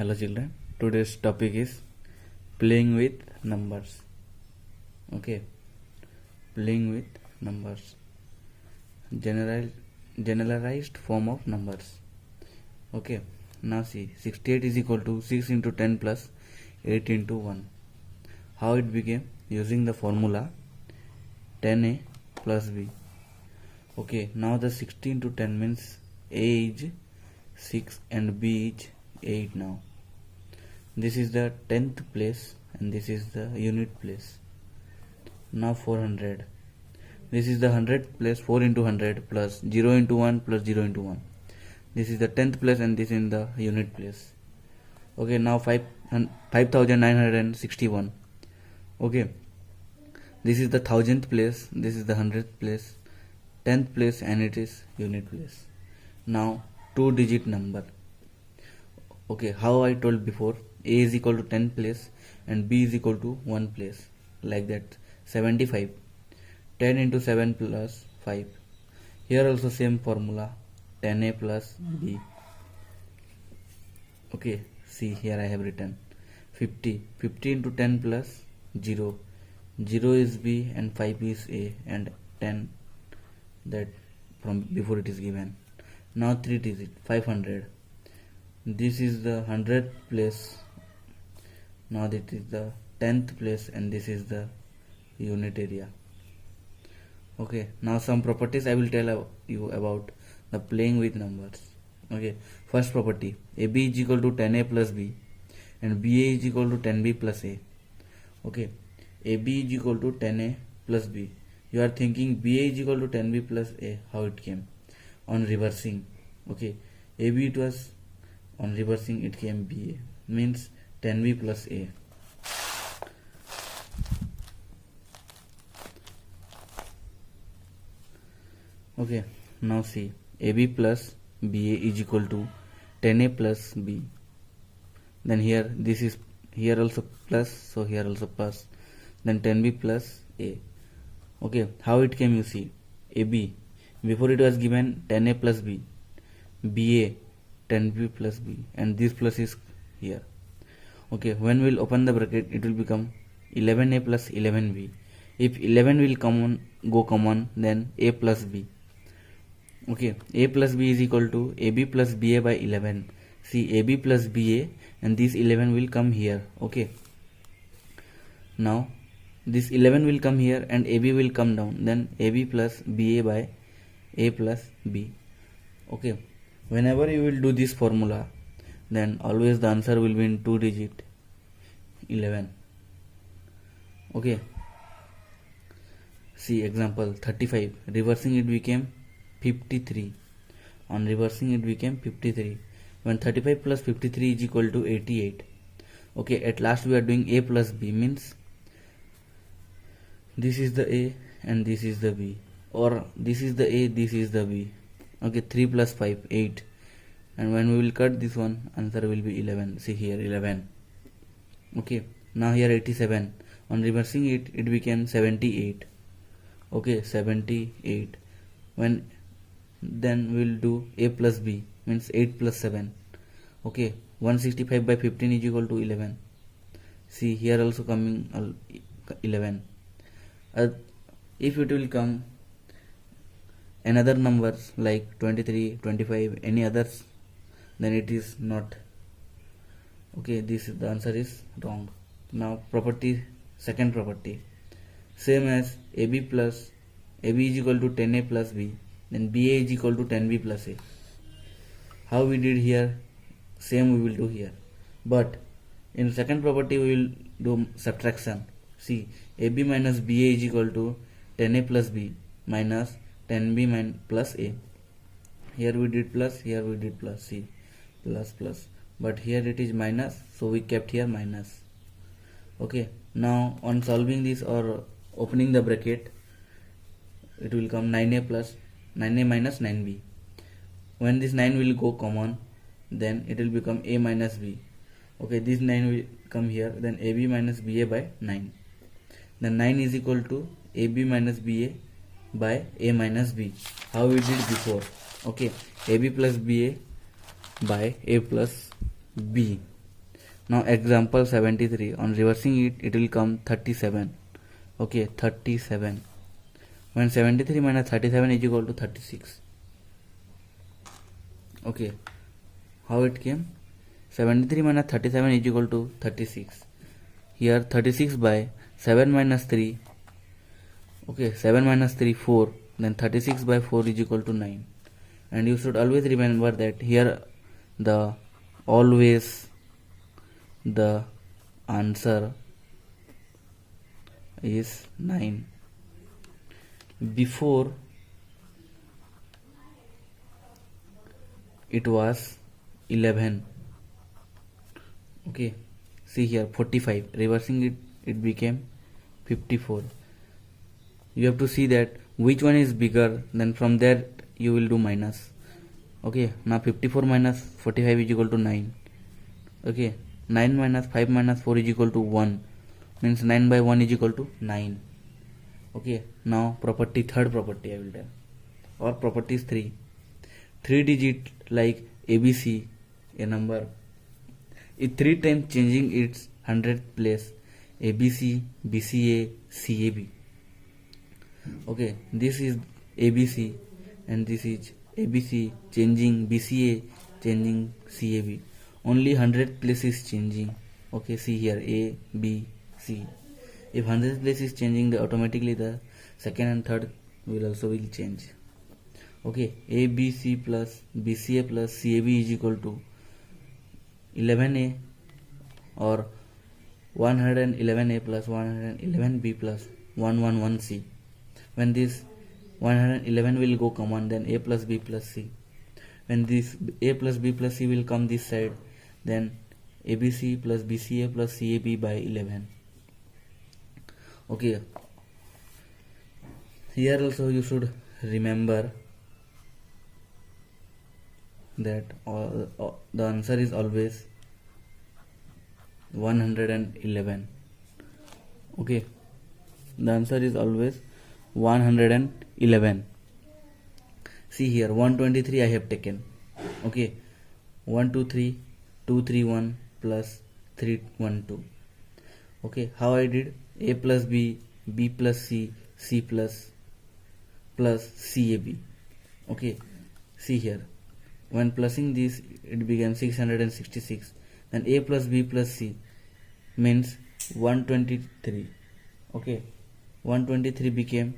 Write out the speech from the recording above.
Hello children, today's topic is playing with numbers. Okay, playing with numbers, generalized form of numbers. Okay, now see, 68 is equal to 6 into 10 plus 8 into 1. How it became? Using the formula 10a plus b. Okay, now the 60 into 10 means a is 6 and b is 8 now. This is the 10th place and this is the unit place. Now 400. This is the 100th place, 4 into 100 plus 0 into 1 plus 0 into 1. This is the 10th place and this is in the unit place. Okay, now 5961. Okay, this is the 1000th place, this is the 100th place, 10th place and it is unit place. Now 2-digit number. Okay, how I told before, a is equal to 10 place and b is equal to 1 place, like that. 75, 10 into 7 plus 5. Here also same formula, 10a plus b. Okay, see here I have written 50, 50 into 10 plus 0, 0 is b and 5 is a and 10 that from before it is given. Now 3 digit, 500. This is the 100th place. Now this is the 10th place and this is the unit area. Okay, now some properties I will tell you about the playing with numbers. Okay, first property, ab is equal to 10a plus b and ba is equal to 10b plus a. Okay, ab is equal to 10a plus b. You are thinking ba is equal to 10b plus a. How it came? On reversing. Okay, ab it was on reversing, it came ba, means 10b plus a. Okay, now see, ab plus ba is equal to 10a plus b. Then here this is here also plus, so here also plus. Then 10b plus a. Okay, how it came? You see, ab before it was given 10a plus b, ba 10b plus b, and this plus is here. Okay, when we'll open the bracket, it will become 11a plus 11b. If 11 will go common, then a plus b. Okay, a plus b is equal to ab plus ba by 11. See, ab plus ba and this 11 will come here. Okay, now this 11 will come here and ab will come down, then ab plus ba by a plus b. Okay, whenever you will do this formula, then always the answer will be in 2 digit 11. Okay, see example 35, reversing it became 53. On reversing it became 53. When 35 plus 53 is equal to 88. Okay, at last we are doing a plus b, means this is the a and this is the b, or this is the a, this is the b. Okay, 3 plus 5, 8. And when we will cut this one, answer will be 11. See here, 11. Okay, now here 87. On reversing it, it became 78. Okay, 78. Then we will do a plus b, means 8 plus 7. Okay, 165 by 15 is equal to 11. See here also coming 11. If it will come another numbers like 23, 25, any others, then it is not. Okay, the answer is wrong. Now property, second property, same as ab is equal to 10a plus b, then ba is equal to 10b plus a. How we did here, same we will do here, but in second property we will do subtraction. See, ab minus ba is equal to 10a plus b minus 10b plus a. Here we did plus, here we did plus. See, plus, but here it is minus, so we kept here minus. Okay, now on solving this or opening the bracket, it will come 9a minus 9b. When this 9 will go common, then it will become a minus b. Okay, this 9 will come here, then ab minus ba by 9. Then 9 is equal to ab minus ba by a minus b. How we did before. Okay, ab plus ba by a plus b. Now example 73, on reversing it will come 37. Okay, 37. When 73 minus 37 is equal to 36. Okay, how it came? 73 minus 37 is equal to 36. Here 36 by 7 minus 3. Okay, 7 minus 3, 4. Then 36 by 4 is equal to 9. And you should always remember that here the always the answer is 9. Before it was 11. Okay, see here 45, reversing it became 54. You have to see that which one is bigger, then from there you will do minus. Okay, now 54 minus 45 is equal to 9. Okay, 9 minus 5 minus 4 is equal to 1, means 9 by 1 is equal to 9. Okay, now property, third property I will tell, or property is 3 digit like ABC, a number, it 3 times changing its 100th place, ABC, BCA, CAB. Okay, this is ABC and this is ABC changing BCA, changing CAB. Only 100th place is changing. Okay, see here A, B, C. If 100th place is changing, then automatically the second and third will change. Okay, ABC plus BCA plus CAB is equal to 11A or 111A plus 111B plus 111C. When this 111 will go common, then A plus B plus C. When this A plus B plus C will come this side, then ABC plus BCA plus CAB by 11. Okay, here also you should remember that the answer is always 111. Okay, the answer is always 111. See here 123 I have taken. Okay, 123 231 plus 312. Okay, how I did? A plus B, B plus C, C plus CAB. Okay, see here, when plussing this it became 666. Then A plus B plus C means 123. Okay, 123 became